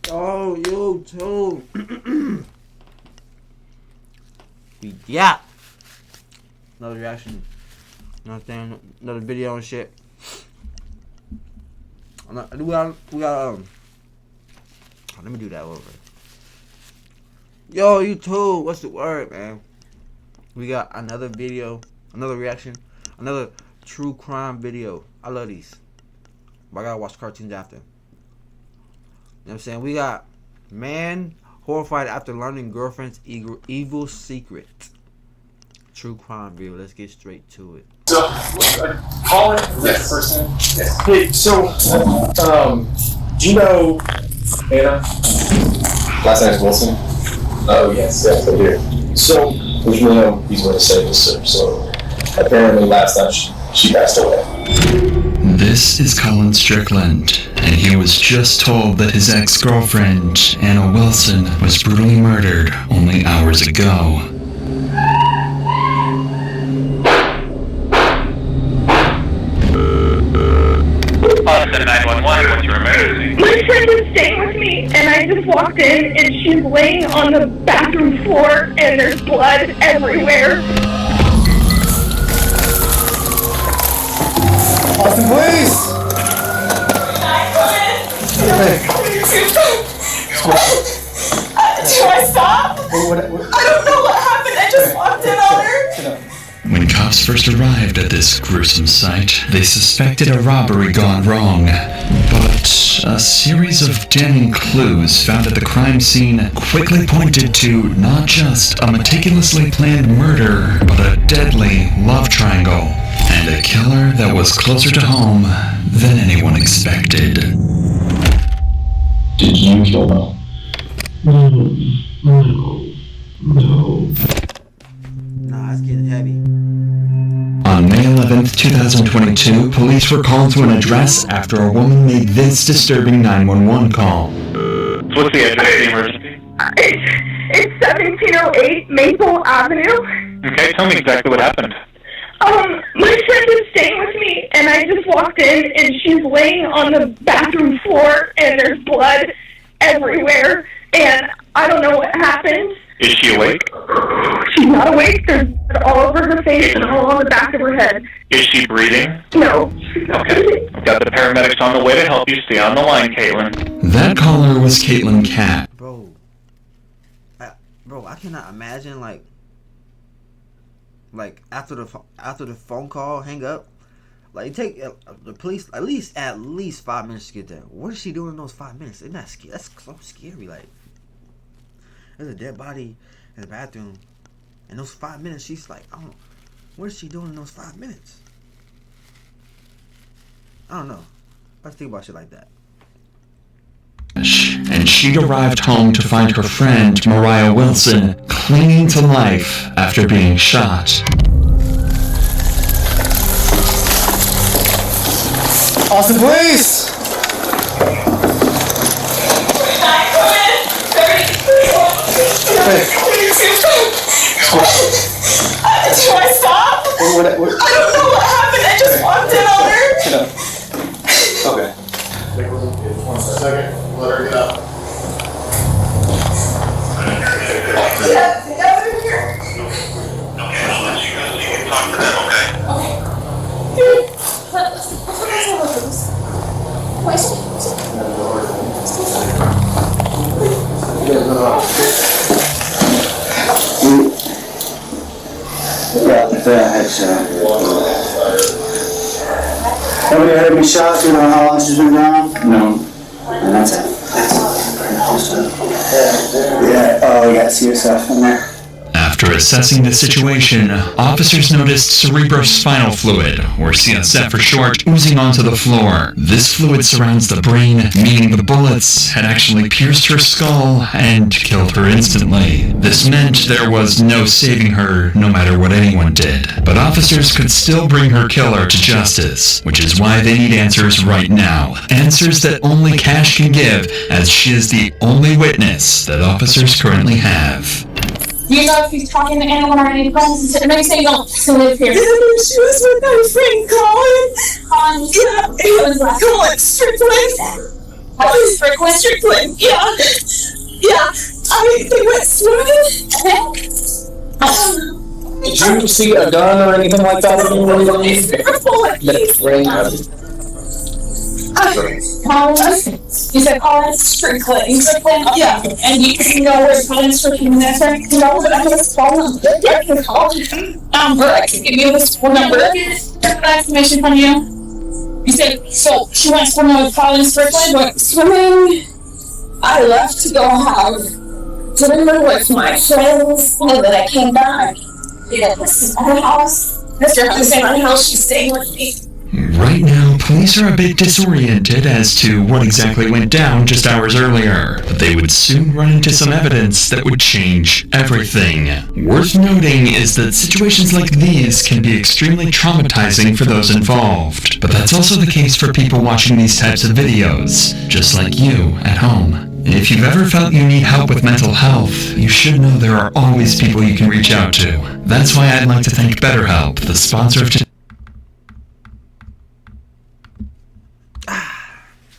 Oh, YouTube. Yeah. Another reaction. Another thing. Another video and shit. We got let me do that over. Yo, YouTube, what's the word, man? We got another video, another reaction, another true crime video. I love these. But I gotta watch cartoons after. You know what I'm saying? We got man horrified after learning girlfriend's evil secret. True crime video. Let's get straight to it. So, Colin, is that the person? Yes. Hey, so, do you know Anna? Last name is Wilson. Oh, yes, I do. So, there's really no reason to say this, sir. So, apparently last night she passed away. This is Colin Strickland, and he was just told that his ex-girlfriend, Anna Wilson, was brutally murdered only hours ago. Austin 911, what's your emergency? My friend was staying with me, and I just walked in, and she's laying on the bathroom floor, and there's blood everywhere. Austin, please! Do I stop? I don't know what happened. I just walked in on her. When cops first arrived at this gruesome site, they suspected a robbery gone wrong. But a series of damning clues found at the crime scene quickly pointed to not just a meticulously planned murder, but a deadly love triangle, and a killer that was closer to home than anyone expected. Did you kill Mel? No. Nah, it's getting heavy. On May 11th, 2022, police were called to an address after a woman made this disturbing 911 call. So what's the address of the emergency? It's 1708 Maple Avenue. Okay, tell me exactly what happened. My friend was staying with me, and I just walked in, and she's laying on the bathroom floor, and there's blood everywhere, and I don't know what happened. Is she awake? She's not awake. There's blood all over her face and all on the back of her head. Is she breathing? No. Okay. I've got the paramedics on the way to help you. Stay on the line, Caitlyn. That caller was Caitlyn Cat. Bro, I cannot imagine like after the phone call, hang up. Like, take the police at least 5 minutes to get there. What is she doing in those 5 minutes? Isn't that scary? That's so scary. Like, there's a dead body in the bathroom. In those 5 minutes, she's like, what is she doing in those 5 minutes? I don't know. Let's think about shit like that. And she arrived home to find her friend, Mariah Wilson, clinging to life after being shot. Austin, please! Do I stop? I don't know what happened. I just walked in on her. Okay. 1 second, let her get up. Yeah, over here. Okay, I'll let you go so you can talk to them, okay? Okay. Nobody heard me shot? You know how long she's been gone? No. And that's it. Yeah, oh, you gotta see yourself in there. After assessing the situation, officers noticed cerebrospinal fluid, or CSF for short, oozing onto the floor. This fluid surrounds the brain, meaning the bullets had actually pierced her skull and killed her instantly. This meant there was no saving her, no matter what anyone did. But officers could still bring her killer to justice, which is why they need answers right now. Answers that only cash can give, as she is the only witness that officers currently have. Do you know if he's talking to anyone or any friends? It makes you don't live here. She was with my friend Colin. Yeah, it was Colin Strickland. Caitlyn, yeah. Yeah. They went swimming. Did you see a gun or anything like that? Colin? You said Colin Strickland. Yeah. And you know where Colin Strickland is? No, but I just called him. I can call him. Or I can give you his phone number. Information from you. You said, so she went swimming with Colin Strickland? Went swimming. I left to go have dinner with my friends, and then I came back. This is my house. Mr. Hunt's in my house. She's staying with me. Right now, police are a bit disoriented as to what exactly went down just hours earlier, but they would soon run into some evidence that would change everything. Worth noting is that situations like these can be extremely traumatizing for those involved, but that's also the case for people watching these types of videos, just like you at home. If you've ever felt you need help with mental health, you should know there are always people you can reach out to. That's why I'd like to thank BetterHelp, the sponsor of today's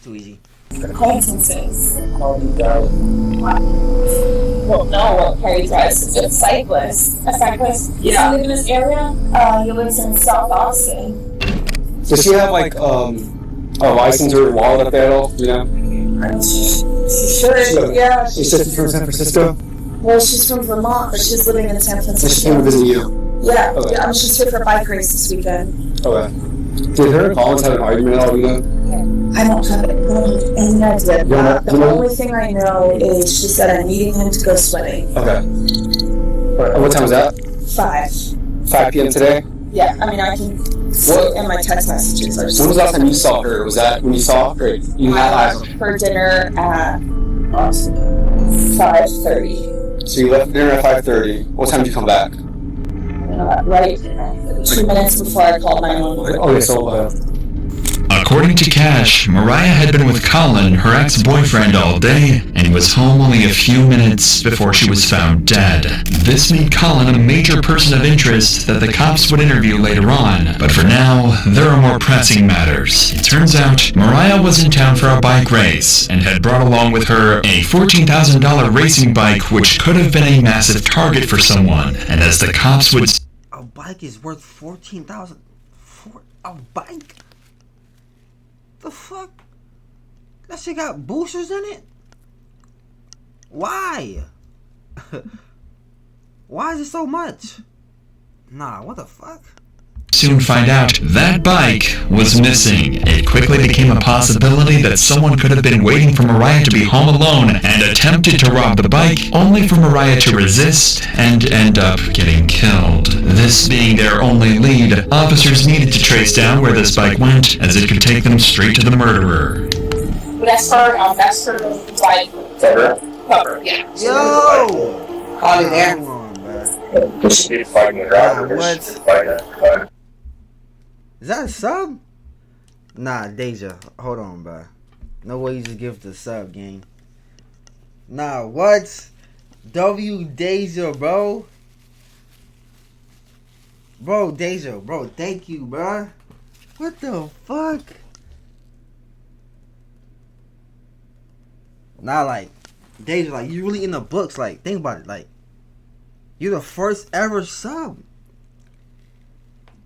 Too easy. Acquaintances. Well, no, what Carrie drives is a cyclist. A cyclist? Yeah. Does he live in this area? He lives in South Austin. Does she have like a license or a wallet up there at all? You know? Sure, yeah. She said she's from San Francisco? Well, she's from Vermont, but she's living in San So she Francisco. came to visit you? Yeah, Okay. yeah. She's here for a bike race this weekend. Okay. Did her and Collins have an argument at all, you know? I don't have any idea. The only thing I know is she said I'm meeting him to go swimming. Okay. What time was that? 5. 5 p.m. today? Yeah, I mean, I can see in my text messages. When was the last time you saw her? Was that when you saw her? You had eyes on her? For dinner at 5:30. So you left dinner at 5:30. What time did you come back? Right 2 minutes before I called 911. Okay, so According to Cash, Mariah had been with Colin, her ex-boyfriend, all day, and was home only a few minutes before she was found dead. This made Colin a major person of interest that the cops would interview later on, but for now, there are more pressing matters. It turns out, Mariah was in town for a bike race, and had brought along with her a $14,000 racing bike which could have been a massive target for someone, and as the cops would... A bike is worth $14,000 for a bike? The fuck? That shit got boosters in it? Why? Why is it so much? Nah, what the fuck? soon find out that bike was missing. It quickly became a possibility that someone could have been waiting for Mariah to be home alone and attempted to rob the bike, only for Mariah to resist and end up getting killed. This being their only lead, officers needed to trace down where this bike went, as it could take them straight to the murderer. That's her bike cover, yeah. Yo! Colin there. Come on, man. Keep fighting the driver. What? Just fighting it. Is that a sub? Nah, Deja. Hold on, bro. No way you just give the sub, gang. Nah, what? W Deja, bro. Bro, Deja, bro, thank you, bro. What the fuck? Nah, like, Deja, like, you really in the books. Like, think about it. Like, you're the first ever sub.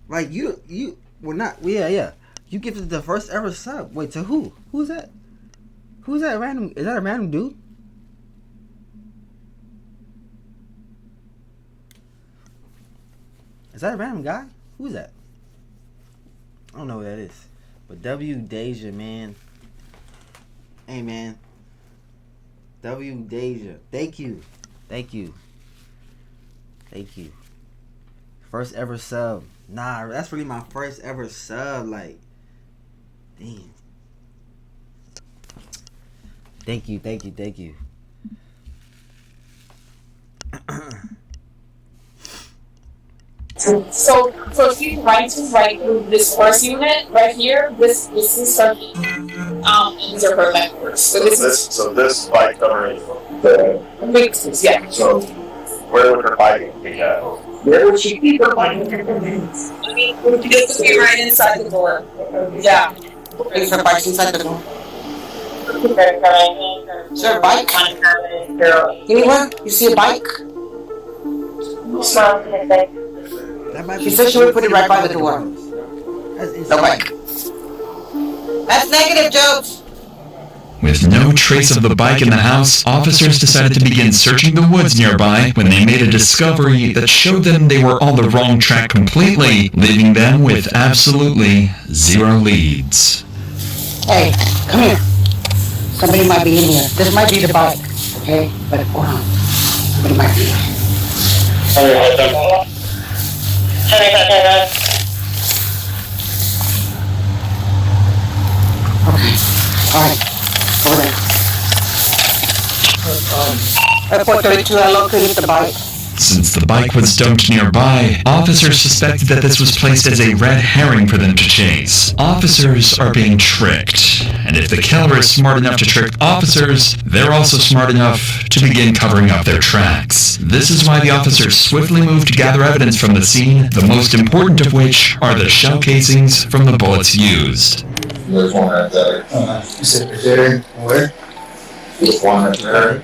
Like, you well, not, yeah. You gifted the first ever sub. Wait, to who? Who's that? Who's that random? Is that a random dude? Is that a random guy? Who's that? I don't know who that is. But W Deja, man. Hey, man. W Deja. Thank you. Thank you. Thank you. First ever sub. Nah, that's really my first ever sub. Like, damn. Thank you. So if you right this first unit right here, this is Turkey. These are her members. So this bike covering the mixes, yeah. so where would her bike be at? Where would she keep her bike? I mean, this would be right inside the door. Yeah. Is her bike inside the door? Is there a bike? Anyone? You see a bike? That might She said she would put it right by the door. That's No bike. That's negative, Jobs. With no trace of the bike in the house, officers decided to begin searching the woods nearby when they made a discovery that showed them they were on the wrong track completely, leaving them with absolutely zero leads. Hey, come here. Somebody might be in here. This might be the bike, okay? But hold on. Somebody might be here. Okay. All right. Over there. At 432, I located the bike. Since the bike was dumped nearby, officers suspected that this was placed as a red herring for them to chase. Officers are being tricked, and if the killer is smart enough to trick officers, they're also smart enough to begin covering up their tracks. This is why the officers swiftly moved to gather evidence from the scene, the most important of which are the shell casings from the bullets used. There's one right there. You said right there. Where? There's one right there.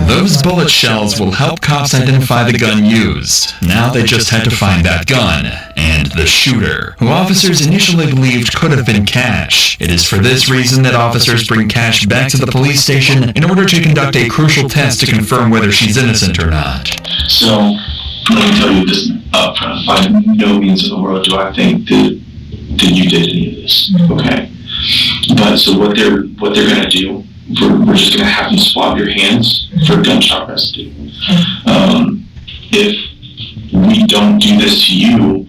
Those bullet shells will help cops identify the gun used. Now they just had to find that gun, and the shooter, who officers initially believed could have been Cash. It is for this reason that officers bring Cash back to the police station in order to conduct a crucial test to confirm whether she's innocent or not. So, let me tell you this up front. By no means in the world do I think that you did any of this, okay? But so what they're gonna do, we're just gonna have them swab your hands for gunshot residue. If we don't do this to you,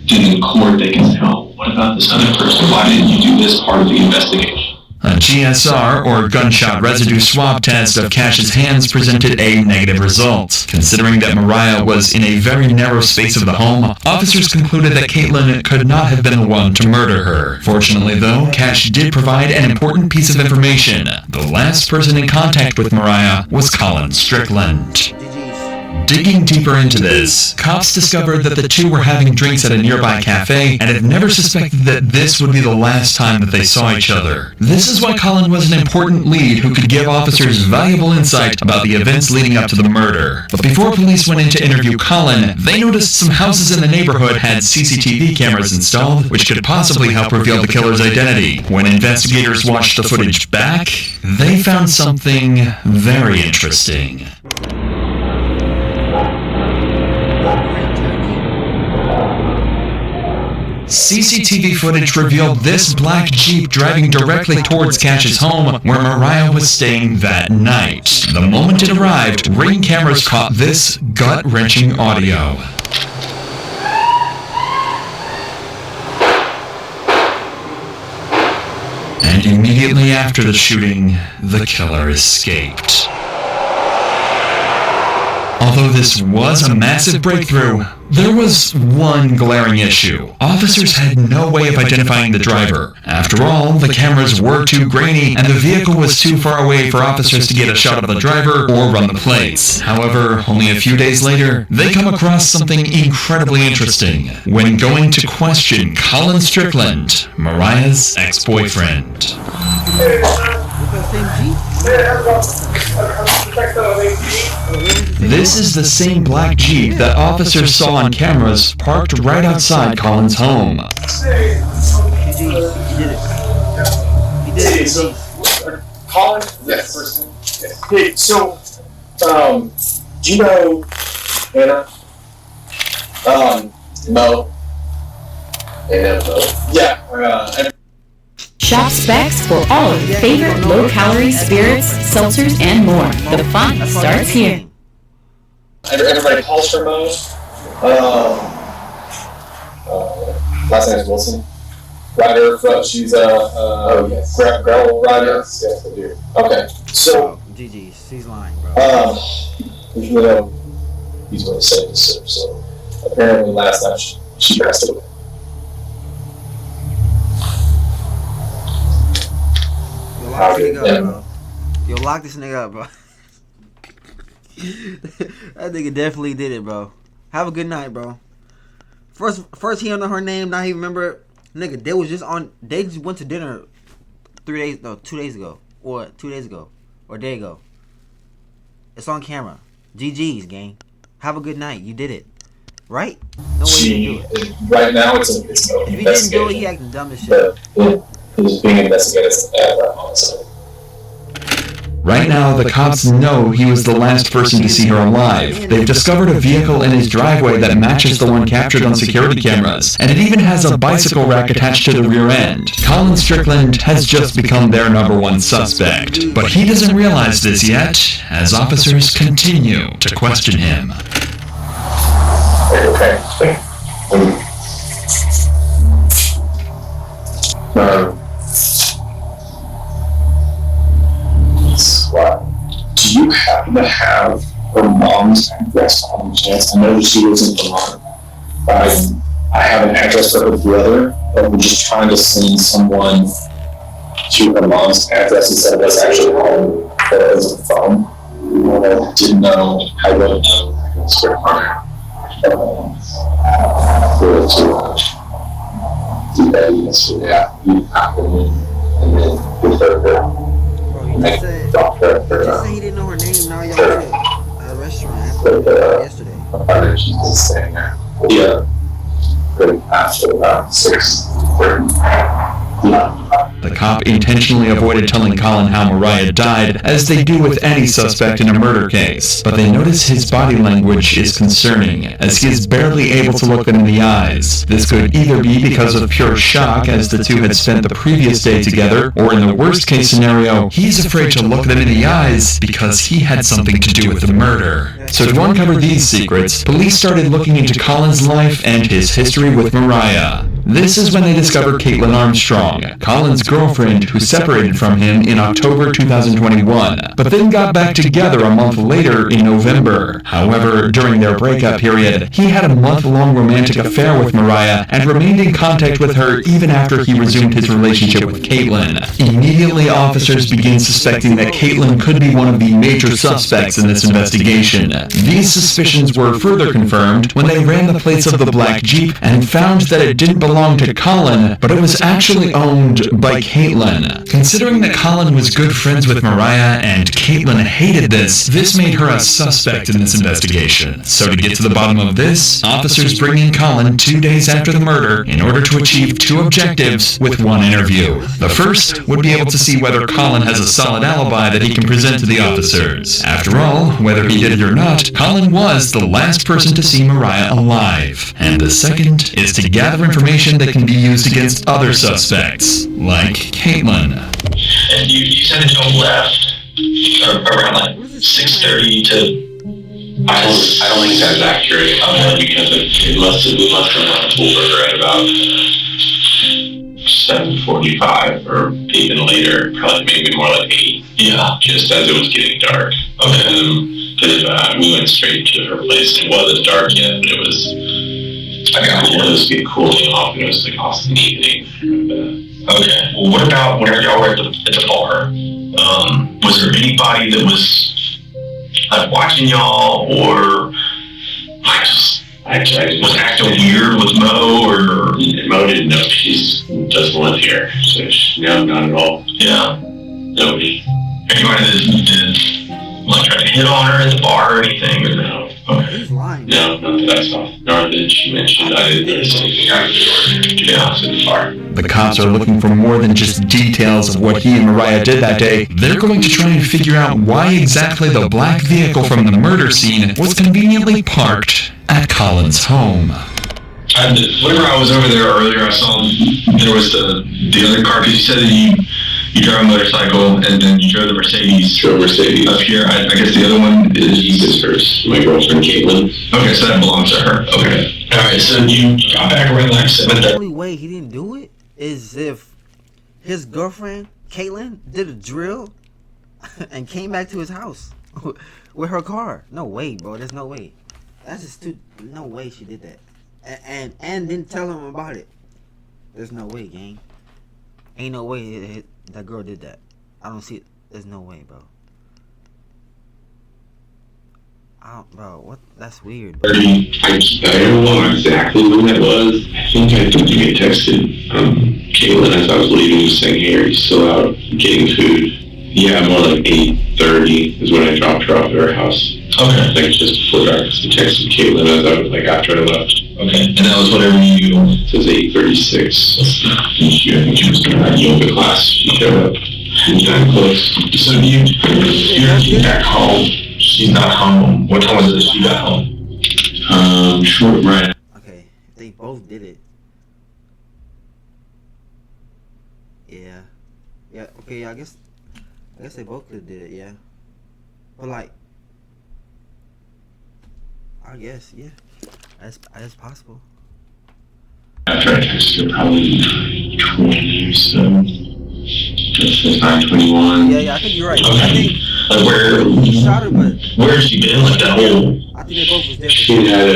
then in court they can say, oh, what about this other person? Why didn't you do this part of the investigation? A GSR, or gunshot residue swab test of Cash's hands, presented a negative result. Considering that Mariah was in a very narrow space of the home, officers concluded that Caitlyn could not have been the one to murder her. Fortunately, though, Cash did provide an important piece of information. The last person in contact with Mariah was Colin Strickland. Digging deeper into this, cops discovered that the two were having drinks at a nearby cafe and had never suspected that this would be the last time that they saw each other. This is why Colin was an important lead who could give officers valuable insight about the events leading up to the murder. But before police went in to interview Colin, they noticed some houses in the neighborhood had CCTV cameras installed, which could possibly help reveal the killer's identity. When investigators watched the footage back, they found something very interesting. CCTV footage revealed this black Jeep driving directly towards Cash's home, where Mariah was staying that night. The moment it arrived, Ring cameras caught this gut-wrenching audio. And immediately after the shooting, the killer escaped. Although this was a massive breakthrough, there was one glaring issue. Officers had no way of identifying the driver. After all, the cameras were too grainy, and the vehicle was too far away for officers to get a shot of the driver or run the plates. However, only a few days later, they come across something incredibly interesting when going to question Colin Strickland, Mariah's ex-boyfriend. This is the same black Jeep that officers saw on cameras parked right outside Colin's home. He did it. So, Colin? Yes. Person. Yes. Hey, so, do you know Anna? No. Yeah, Shop Specs for all of your favorite low-calorie spirits, seltzers, and more. The fun starts here. Everybody calls her Mo. Last name is Wilson. Rider, she's gravel rider. Yes, I do. Okay, so. GG, he's lying, bro. You know, he's going to say this, sir. So apparently, last night she passed away. Lock this nigga up, bro. Yo, lock this nigga up, bro. That nigga definitely did it, bro. Have a good night, bro. First he don't know her name, now he Nigga, they was just on. They just went to dinner 2 days ago, or a day ago. It's on camera. GG's, gang. Have a good night. You did it, right? No way you didn't do it. Right now, it's an If he didn't do it, he acting dumb as shit. But he's being investigated right now, so. Right now, the cops know he was the last person to see her alive. They've discovered a vehicle in his driveway that matches the one captured on security cameras, and it even has a bicycle rack attached to the rear end. Colin Strickland has just become their #1 suspect, but he doesn't realize this yet, as officers continue to question him. Okay. What? Do you happen to have her mom's address on chance? I know that she lives in Vermont. I have an address for her brother, but we're just trying to send someone to her mom's address instead of us actually home that is a phone. I didn't know. I wouldn't know. I can swear on her. Yeah, you have to and then with her. He just said he didn't know her name. Now y'all at a restaurant yesterday. She's just staying there. Yeah. Good after about 6:30. Yeah. The cop intentionally avoided telling Colin how Mariah died, as they do with any suspect in a murder case, but they notice his body language is concerning, as he is barely able to look them in the eyes. This could either be because of pure shock, as the two had spent the previous day together, or in the worst case scenario, he's afraid to look them in the eyes because he had something to do with the murder. So to uncover these secrets, police started looking into Colin's life and his history with Mariah. This is when they discovered Caitlyn Armstrong, Colin's girlfriend who separated from him in October 2021, but then got back together a month later in November. However, during their breakup period, he had a month-long romantic affair with Mariah and remained in contact with her even after he resumed his relationship with Caitlyn. Immediately, officers began suspecting that Caitlyn could be one of the major suspects in this investigation. These suspicions were further confirmed when they ran the plates of the black Jeep and found that it didn't belong to Colin, but it was actually owned by Caitlyn. Considering that Colin was good friends with Mariah and Caitlyn hated this made her a suspect in this investigation. So to get to the bottom of this, officers bring in Colin 2 days after the murder in order to achieve two objectives with one interview. The first would be able to see whether Colin has a solid alibi that he can present to the officers. After all, whether he did it or not, Colin was the last person to see Mariah alive. And the second is to gather information that can be used against other suspects, like Caitlyn. And you said that y'all left around like 6:30 to... I don't think that's accurate, because it must have run over at about 7:45 or even later, probably maybe more like 8. Yeah. Just as it was getting dark. Okay. Because we went straight to her place. It wasn't dark yet, but it was... It was getting cooling off, and it was like off in the evening. Okay. Well, what about whenever y'all were at the bar? Was there anybody that was like watching y'all, or like was acting weird with Mo, or Mo didn't know she's just lived here, so no, not at all. Yeah. Nobody. Anybody that did like try to hit on her at the bar or anything, or no? Okay. He's lying. No, not that I saw. Nor did she mention I didn't notice anything out of the door. Yeah, so far. The cops are looking for more than just details of what he and Mariah did that day. They're going to try and figure out why exactly the black vehicle from the murder scene was conveniently parked at Colin's home. Whenever I was over there earlier, I saw there was the other car, because you said that you drive a motorcycle and then you drove the Mercedes. Up here. I guess the other one is hers. My girlfriend Caitlyn. Okay, so that belongs to her. Okay. Alright, so you got back around like 7:30. The only way he didn't do it is if his girlfriend, Caitlyn, did a drill and came back to his house with her car. No way, bro. There's no way. That's just no way she did that. And didn't tell him about it. There's no way, gang. Ain't no way that girl did that. I don't see it. There's no way, bro. Bro, what? That's weird. I don't know exactly when that was. I think I get texted Caitlyn as I was leaving, just saying, "Hey, are you still out getting food?" Yeah, more like 8:30 is when I dropped her off at her house. Okay. Like just before dark. So I texted Caitlyn as I was after I left. Okay. And that was whatever you. It says 8:36. I think she was going to have yoga class. She showed up. Close. So you're back home. She's not home. What time was it that she got home? Short right. Okay, they both did it. Yeah. Okay. I guess they both could have did it. Yeah. But like, I guess that's possible. After I texted her, probably 20 or so. That's 9:21. Yeah, I think you're right. Okay. I think where he shot her, but where has she been? Like that whole. I think they both was there. She had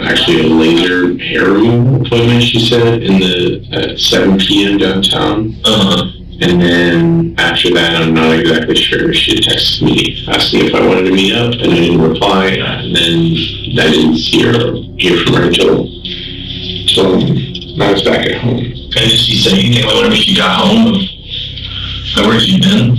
actually a laser hair removal appointment. She said at 7 p.m. downtown. And then after that, I'm not exactly sure. She texted me asking if I wanted to meet up, and I didn't reply. And then I didn't hear from her until I was back at home. Okay, did she say anything like whenever she got home? Where has she been?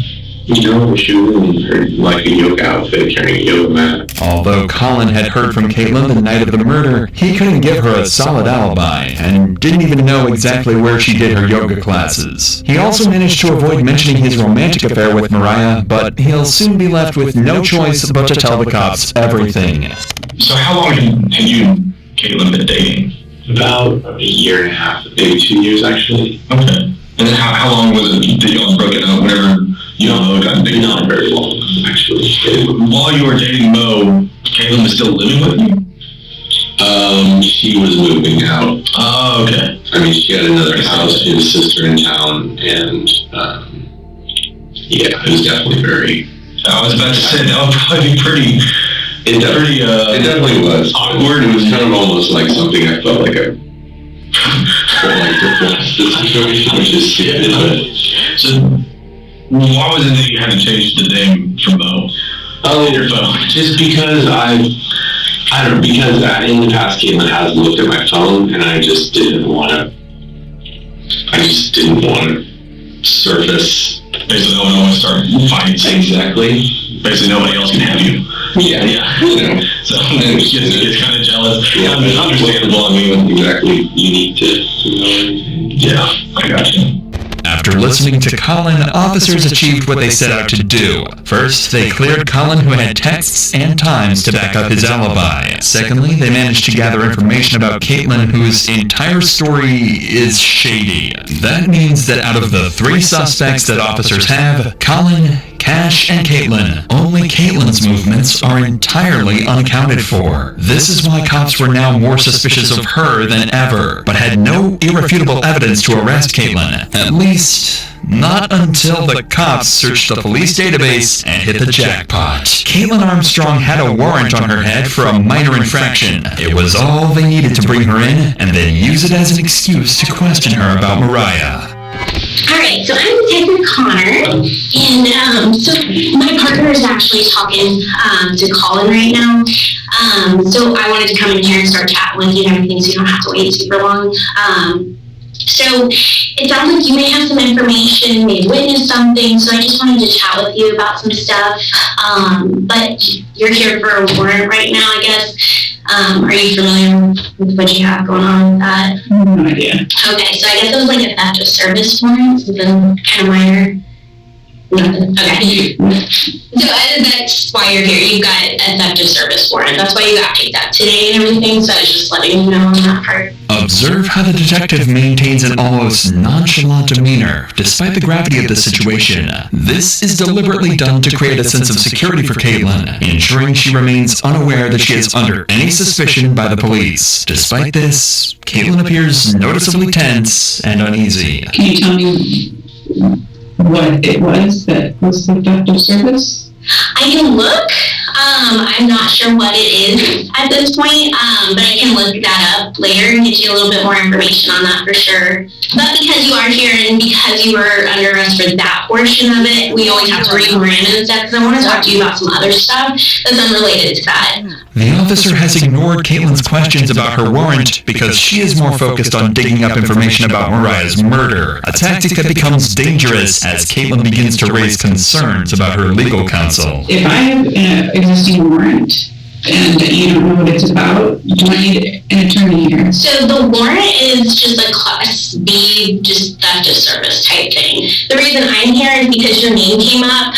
She was in her like a yoga outfit, carrying a yoga mat. Although Colin had heard from Caitlyn the night of the murder, he couldn't give her a solid alibi and didn't even know exactly where she did her yoga classes. He also managed to avoid mentioning his romantic affair with Mariah, but he'll soon be left with no choice but to tell the cops everything. So how long had you and Caitlyn been dating? About a year and a half, maybe 2 years actually. Okay. And then how long was it that y'all broken up whenever got dated? Not very long, actually. While you were dating Mo, Caitlyn was still living with you? She was moving out. Oh, okay. I mean, she had another house, she had a sister in town, and yeah, it was definitely very... I was about to say, that would probably be pretty... It definitely was awkward. It was kind of almost like something I felt like I like to force the situation, which is stupid. So, why was it that you had to change the name from Mo? Your phone? Just because I don't know, because in the past Caitlyn has looked at my phone, and I just didn't want to surface. Basically, no one wants to start fighting. Exactly. Basically, nobody else can have you. Yeah. So it's kind of jealous. Yeah, it's understandable. I mean, it wasn't exactly unique to Yeah, I got you. After listening to Colin, officers achieved what they set out to do. First, they cleared Colin, who had texts and times to back up his alibi. Secondly, they managed to gather information about Caitlyn, whose entire story is shady. That means that out of the 3 suspects that officers have, Colin, Cash, and Caitlyn, only Caitlyn's movements are entirely unaccounted for. This is why cops were now more suspicious of her than ever, but had no irrefutable evidence to arrest Caitlyn. At least, not until the cops searched the police database and hit the jackpot. Caitlyn Armstrong had a warrant on her head for a minor infraction. It was all they needed to bring her in, and then use it as an excuse to question her about Mariah. Alright, so I'm Detective Connor, and so my partner is actually talking to Colin right now. So I wanted to come in here and start chatting with you and everything so you don't have to wait super long. So it sounds like you may have some information, may witness something, so I just wanted to chat with you about some stuff. But you're here for a warrant right now, I guess. Are you familiar with what you have going on with that? No idea. Okay, so I guess it was like a theft of service warrant, something kind of minor. Nothing. Okay. So that's why you're here. You got a theft of service warrant. That's why you got picked up today and everything. So I was just letting you know on that part. Observe how the detective maintains an almost nonchalant demeanor, despite the gravity of the situation. This is deliberately done to create a sense of security for Caitlyn, ensuring she remains unaware that she is under any suspicion by the police. Despite this, Caitlyn appears noticeably tense and uneasy. Can you tell me what it was that was the theft of service? I can look. I'm not sure what it is at this point, but I can look that up later and get you a little bit more information on that for sure. But because you are here and because you were under arrest for that portion of it, we always have to read Miranda and stuff because I want to talk to you about some other stuff that's unrelated to that. The officer has ignored Caitlyn's questions about her warrant because she is more focused on digging up information about Mariah's murder, a tactic that becomes dangerous as Caitlyn begins to raise concerns about her legal counsel. If I have an existing warrant and you don't know what it's about, do I need an attorney here? So the warrant is just a Class B, just theft of service type thing. The reason I'm here is because your name came up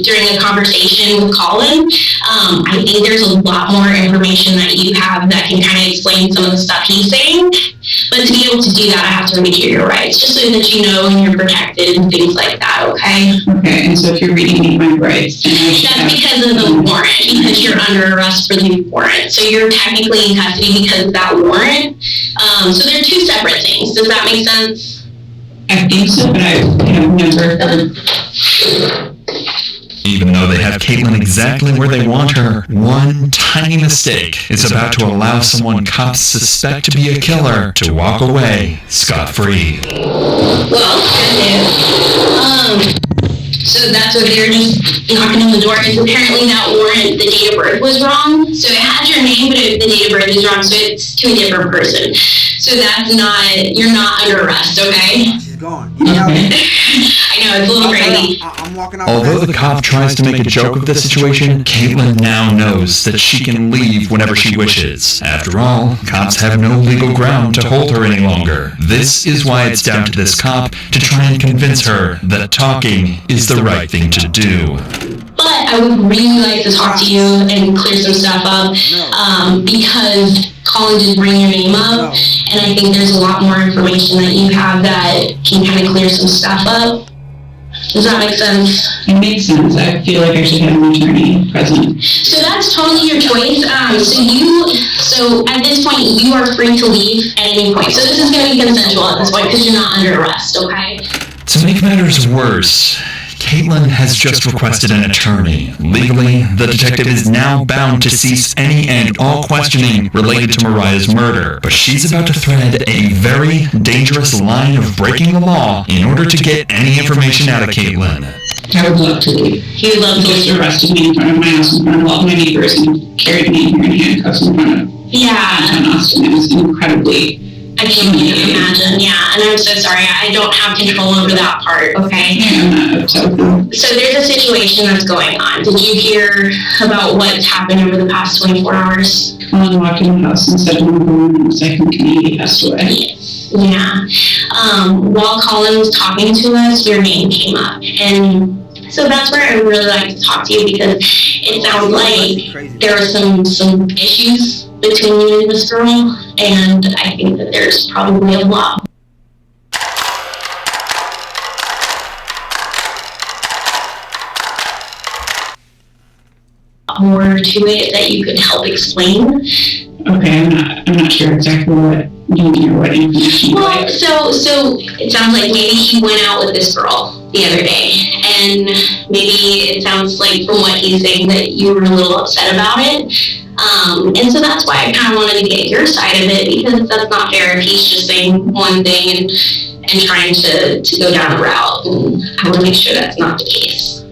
during a conversation with Colin. I think there's a lot more information that you have that can kind of explain some of the stuff he's saying. But to be able to do that, I have to read you your rights, just so that you know and you're protected and things like that, okay? Okay, and so if you're reading me my rights, then I should That's because of the warrant, because you're under arrest for the warrant. So you're technically in custody because of that warrant. So they're two separate things. Does that make sense? I think so, but I have never heard. Even though they have Caitlyn exactly where they want her, one tiny mistake is about to allow someone cops suspect to be a killer to walk away scot-free. Well, good news. So that's what they're just knocking on the door, is apparently that warrant, the date of birth was wrong. So it had your name, but the date of birth is wrong, so it's to a different person. So that's not, you're not under arrest, okay? She's gone. Yeah. I know, it's a little crazy. I'm walking out. Although the cop tries to make a joke of the situation, Caitlyn now knows that she can leave whenever she wishes. After all, cops have no legal ground to hold her any longer. This is why it's down to this cop to try and convince her that talking is the right thing to do. But I would really like to talk to you and clear some stuff up, because Colin did bring your name up, and I think there's a lot more information that you have that can kind of clear some stuff up. Does that make sense? It makes sense. I feel like I should have an attorney present. So that's totally your choice. So at this point, you are free to leave at any point. So this is going to be consensual at this point because you're not under arrest, okay? To make matters worse, Caitlyn has just requested an attorney. Legally, the detective is now bound to cease any and all questioning related to Mariah's murder, but she's about to thread a very dangerous line of breaking the law in order to get any information out of Caitlyn. I would love to leave. He would love to just arrested me in front of my house, in front of all my neighbors, and carried me here in handcuffs in front of Yeah. Austin. It was incredibly... I can't even imagine, yeah, and I'm so sorry, I don't have control over that part, okay? Yeah, So there's a situation that's going on. Did you hear about what's happened over the past 24 hours? Colin walked in the house and said one woman in the second community passed away. Yes, yeah. While Colin was talking to us, your name came up, and so that's where I really like to talk to you, because it sounds like there were some issues between you and this girl, and I think that there's probably a lot more to it that you could help explain. Okay, I'm not sure exactly what you mean or what information. Well, so it sounds like maybe he went out with this girl the other day, and maybe it sounds like from what he's saying that you were a little upset about it. And so that's why I kind of wanted to get your side of it, because that's not fair if he's just saying one thing and trying to go down a route, and I want to make sure that's not the case.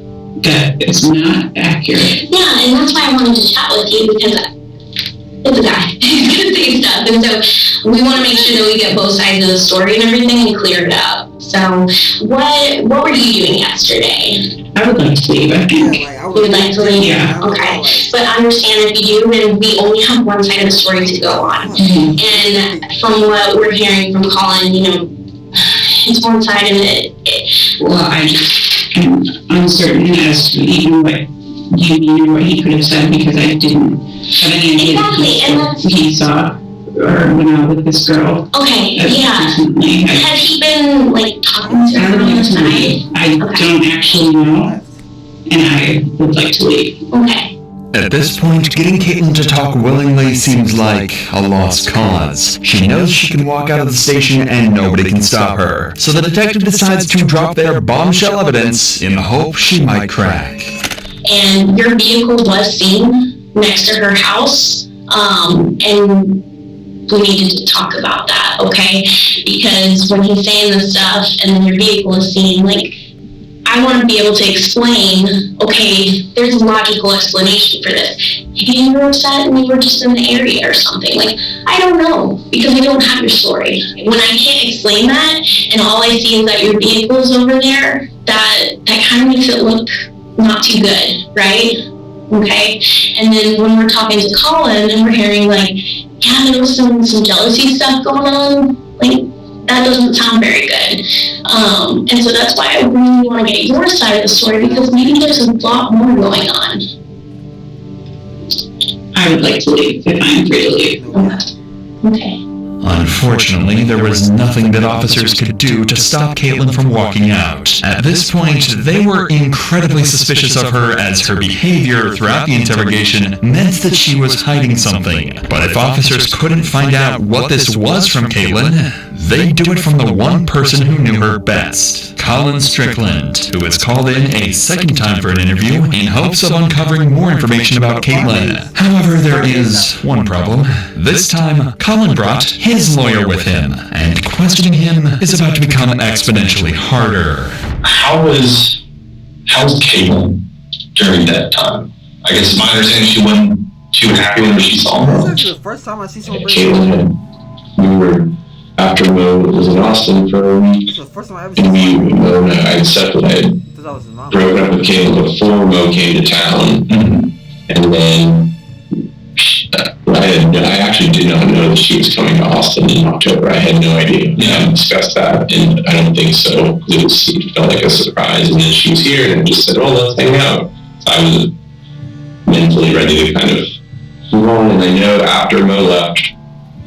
That is not accurate. Yeah, and that's why I wanted to chat with you, because it's a guy. He's going to say stuff, and so we want to make sure that we get both sides of the story and everything and clear it up. So what were you doing yesterday? I would like to leave, I think. You would like to leave? Yeah. Okay. But understand, if you do, then we only have one side of the story to go on. Mm-hmm. And from what we're hearing from Colin, it's one side of it. Well, I'm uncertain as to even what you mean or what he could have said, because I didn't have any idea that he saw or went out with this girl. Okay, yeah. Recently. Has he been, talking to her on the side? I don't actually know, and I would like to leave. Okay. At this point, getting Caitlyn to talk willingly seems like a lost cause. She knows she can walk out of the station and nobody can stop her. So the detective decides to drop their bombshell evidence in the hope she might crack. and your vehicle was seen next to her house, and we needed to talk about that, okay? Because when he's saying this stuff and then your vehicle is seen, like, I want to be able to explain, okay, there's a logical explanation for this. Maybe you were upset and you were just in the area or something. Like, I don't know, because I don't have your story. When I can't explain that, and all I see is that your vehicle is over there, that kind of makes it look not too good, right? Okay? And then when we're talking to Colin and we're hearing, like, yeah, there was some jealousy stuff going on, like, that doesn't sound very good. And so that's why I really want to get your side of the story, because maybe there's a lot more going on. I would like to leave if I'm free to leave. Okay. Unfortunately, there was nothing that officers could do to stop Caitlyn from walking out. At this point, they were incredibly suspicious of her, as her behavior throughout the interrogation meant that she was hiding something. But if officers couldn't find out what this was from Caitlyn, they'd do it from the one person who knew her best, Colin Strickland, who was called in a second time for an interview in hopes of uncovering more information about Caitlyn. However, there is one problem. This time, Colin brought his lawyer with him, and questioning him is about to become exponentially harder. How was Caitlyn during that time? I guess my understanding, she wasn't too happy when she saw her. This is the first time I see someone bring Caitlyn, we were, after Mo was in Austin for a week, and Mo and I had separated. Broken up with Caitlyn before Mo came to town, and then I actually did not know that she was coming to Austin in October. I had no idea. We hadn't discussed that, and I don't think so. It felt like a surprise, and then she was here, and just said, "Oh, let's hang out." So I was mentally ready to kind of move on, and I know after Mo left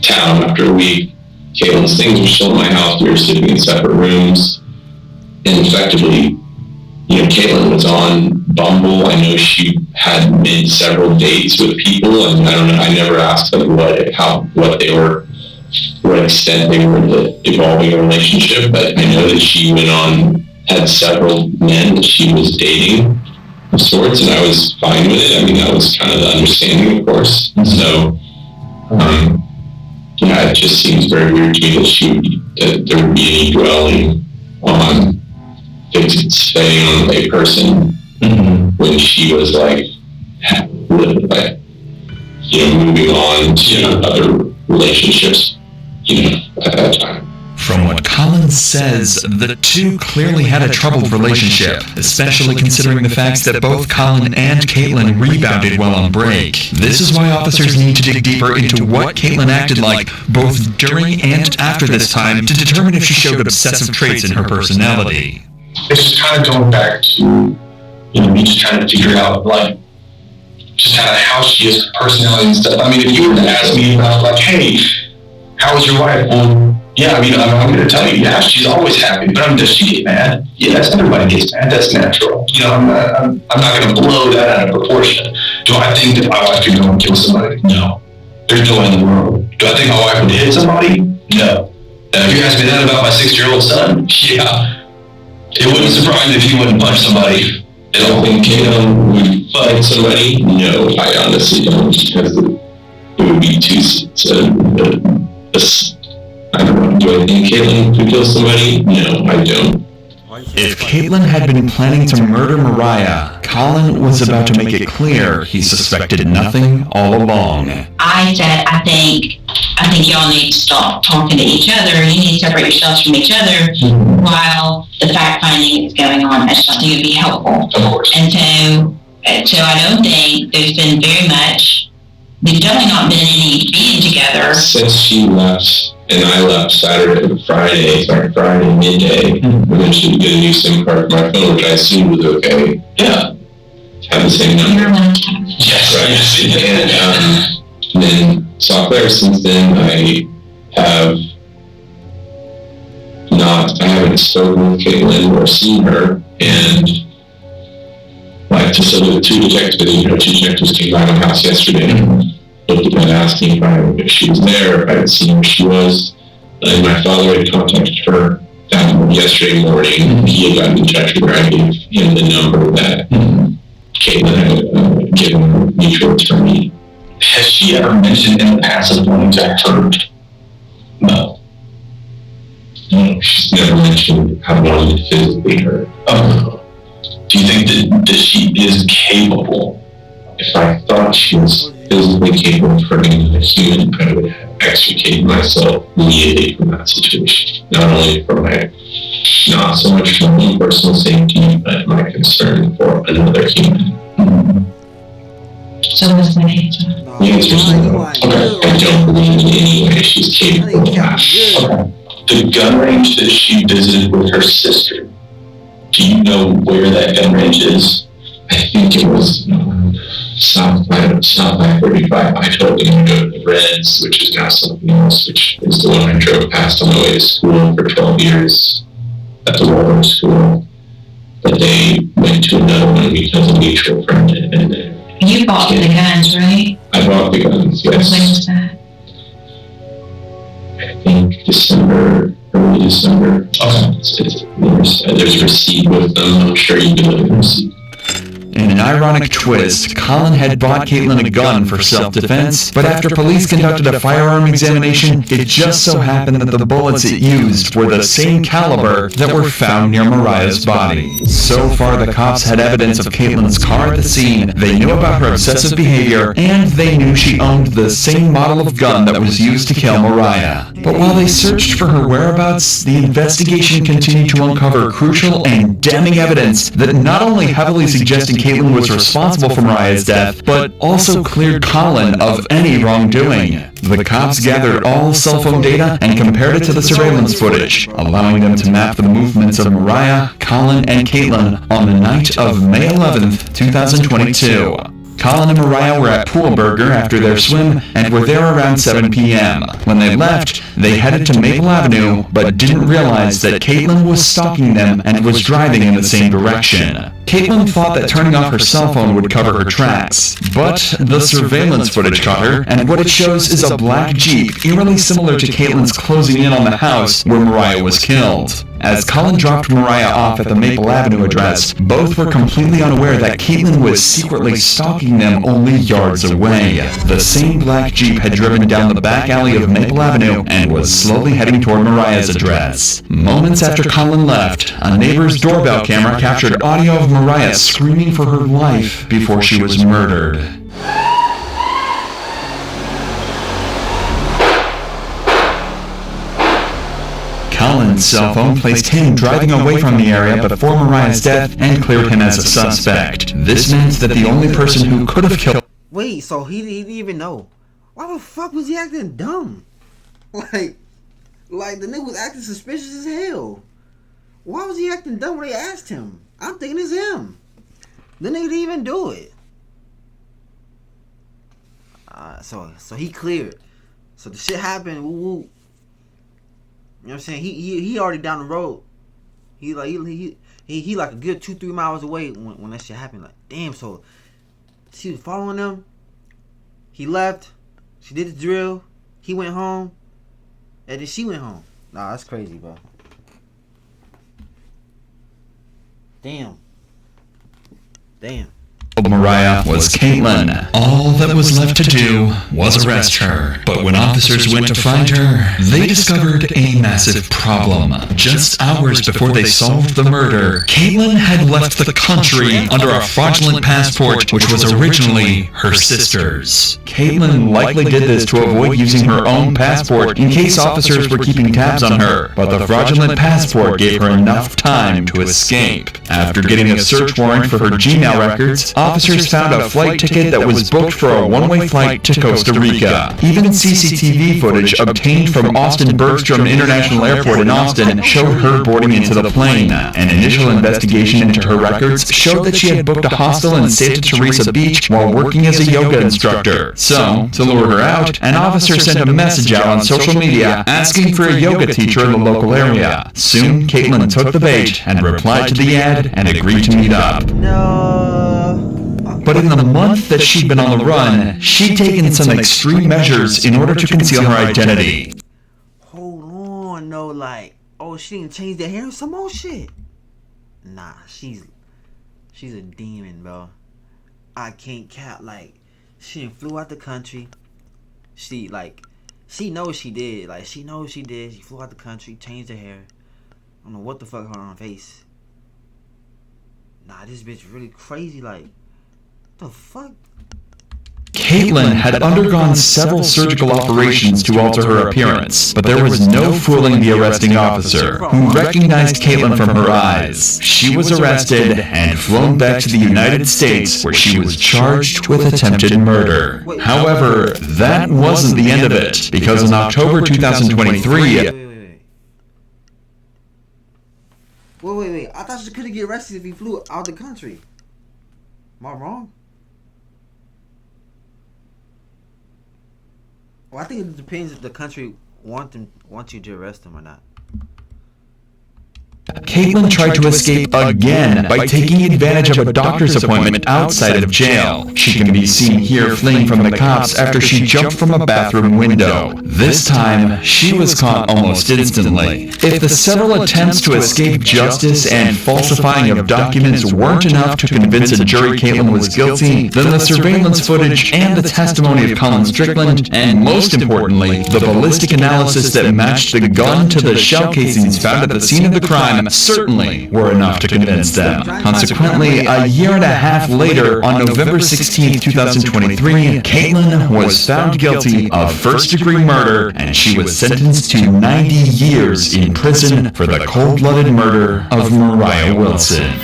town after a week, Caitlyn's things were still in my house. We were sleeping in separate rooms, and effectively, Caitlyn was on Bumble. I know she had made several dates with people, and I don't know. I never asked them what extent they were in the evolving a relationship, but I know that she had several men that she was dating of sorts, and I was fine with it. I mean, that was kind of the understanding, of course. And so, it just seems very weird to me that there would be any dwelling on staying on a person when she was moving on to other relationships, at that time. From what Colin says, the two clearly had a troubled relationship, especially considering the facts that both Colin and Caitlyn rebounded while on break. This is why officers need to dig deeper into what Caitlyn acted like both during and after this time to determine if she showed obsessive traits in her personality. It's just kind of going back to, me just trying to figure out, just kind of how she is, her personality and stuff. I mean, if you were to ask me about, hey, how was your wife? Well, yeah, I'm going to tell you, yeah, she's always happy. But does she get mad? Yes, everybody gets mad. That's natural. I'm not going to blow that out of proportion. Do I think that my wife could go and kill somebody? No. There's no way in the world. Do I think my wife would hit somebody? No. Now, if you ask me that about my 6-year-old son, yeah. It wouldn't surprise me if he wouldn't punch somebody. I don't think Caitlyn would fight somebody. No, I honestly don't, because it would be too. I don't know. Do I think Caitlyn could kill somebody? No, I don't. If Caitlyn had been planning to murder Mariah, Colin was about to make it clear he suspected nothing all along. I said, I think y'all need to stop talking to each other. You need to separate yourselves from each other while the fact finding is going on. I just don't think it would be helpful. Of course. And so I don't think there's been very much. There's definitely not been any being together. Since she left, and I left Friday midday, and then she would get a new SIM card for my phone, which I assumed was okay. Yeah. Have the same number. Yes, right. And then saw Claire. Since then, I haven't spoken with Caitlyn or seen her, and so the two detectives came by my house yesterday, looked at asking if she was there, if I had seen where she was. And my father had contacted her yesterday morning. He had gotten in touch with her. I gave him the number that Caitlyn given a mutual attorney. Has she ever mentioned in the past of wanting to hurt? No. No, she's never mentioned how wanting to physically hurt. Oh. Do you think that she is capable? If I thought she was physically capable of hurting a human, I would have extricated myself immediately from that situation. Not only for not so much for my own personal safety, but my concern for another human. So what's the answer? The answer is no. Okay, I don't believe in any way she's capable of that. Okay. The gun range that she visited with her sister, do you know where that gun range is? I think it was South by 35. I told them to go to the Reds, which is now something else, which is the one I drove past on the way to school for 12 years at the Waldorf school. But they went to another one because a mutual friend had been there. You bought the guns, right? I bought the guns, yes. When was that? I think early December. Okay. There's a receipt with them. I'm sure you can look at the receipt. In an ironic twist, Colin had bought Caitlyn a gun for self-defense, but after police conducted a firearm examination, it just so happened that the bullets it used were the same caliber that were found near Mariah's body. So far, the cops had evidence of Caitlyn's car at the scene, they knew about her obsessive behavior, and they knew she owned the same model of gun that was used to kill Mariah. But while they searched for her whereabouts, the investigation continued to uncover crucial and damning evidence that not only heavily suggested Caitlyn was responsible for Mariah's death, but also cleared Colin of any wrongdoing. The cops gathered all cell phone data and compared it to the surveillance footage, allowing them to map the movements of Mariah, Colin, and Caitlyn on the night of May 11th, 2022. Colin and Mariah were at Pool Burger after their swim and were there around 7 p.m. When they left, they headed to Maple Avenue, but didn't realize that Caitlyn was stalking them and was driving in the same direction. Caitlyn thought that turning off her cell phone would cover her tracks, but the surveillance footage caught her, and what it shows is a black Jeep, eerily similar to Caitlyn's closing in on the house where Mariah was killed. As Colin dropped Mariah off at the Maple Avenue address, both were completely unaware that Caitlyn was secretly stalking them only yards away. The same black Jeep had driven down the back alley of Maple Avenue and was slowly heading toward Mariah's address. Moments after Colin left, a neighbor's doorbell camera captured audio of Mariah screaming for her life before she was murdered. Colin's cell phone placed him driving away from the area before Mariah's death and cleared him as a suspect. This meant that the only person who could have killed... Wait, so he didn't even know. Why the fuck was he acting dumb? Like the nigga was acting suspicious as hell. Why was he acting dumb when they asked him? I'm thinking it's him. The nigga didn't even do it. So he cleared. So the shit happened. Woo woo. You know what I'm saying? He already down the road. He like a good 2-3 miles away when that shit happened. Like, damn, so she was following them. He left. She did the drill. He went home. And then she went home. Nah, that's crazy, bro. Damn. Mariah was Caitlyn. All that was left to do was arrest her. But when officers went to find her, they discovered a massive problem. Just hours before they solved the murder, Caitlyn had left the country under a fraudulent passport, which was originally her sister's. Caitlyn likely did this to avoid using her own passport in case officers were keeping tabs on her, but the fraudulent passport gave her enough time to escape. After getting a search warrant for her Gmail records, officers found a flight ticket that was booked for a one-way flight to Costa Rica. Even CCTV footage obtained from Austin Bergstrom International Airport in Austin showed her boarding into the plane. An initial investigation into her records showed that she had booked a hostel in Santa Teresa Beach while working as a yoga instructor. So, to lure her out, an officer sent a message out on social media asking for a yoga teacher in the local area. Soon, Caitlyn took the bait and replied to the ad and agreed to meet up. But in the month that she'd been on the run, she'd taken some extreme measures in order to conceal her identity. Hold on, no, like, oh, she didn't change the hair or some old shit. Nah, she's a demon, bro. I can't cap. Like, she flew out the country. She knows she did. Like, she knows she did. She flew out the country, changed her hair. I don't know what the fuck her on her face. Nah, this bitch really crazy. Like, what the fuck? Caitlyn had undergone several surgical operations to alter her appearance, but there was no fooling the arresting officer, who recognized Caitlyn from her eyes. She was arrested and flown back to the United States, where she was charged with attempted murder. However, that wasn't the end of it, because in October 2023... Wait. I thought she couldn't get arrested if he flew out the country. Am I wrong? Well, I think it depends if the country wants you to arrest him or not. Caitlyn tried to escape again by taking advantage of a doctor's appointment outside of jail. She can be seen here fleeing from the cops after she jumped from a bathroom window. This time, she was caught almost instantly. If the several attempts to escape justice and falsifying of documents weren't enough to convince a jury Caitlyn was guilty, then the surveillance footage and the testimony of Colin Strickland, and most importantly, the ballistic analysis that matched the gun to the shell casings found at the scene of the crime certainly were enough to convince them. Consequently, a year and a half later, on November 16, 2023, Caitlyn was found guilty of first-degree murder, and she was sentenced to 90 years in prison for the cold-blooded murder of Mariah Wilson.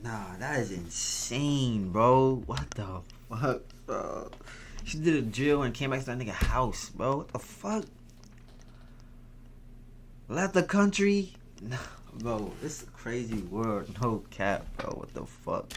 Nah, that is insane, bro. What the fuck, bro? She did a drill and came back to that nigga house, bro. What the fuck? Left the country? Nah, bro, this is a crazy world. No cap, bro. What the fuck?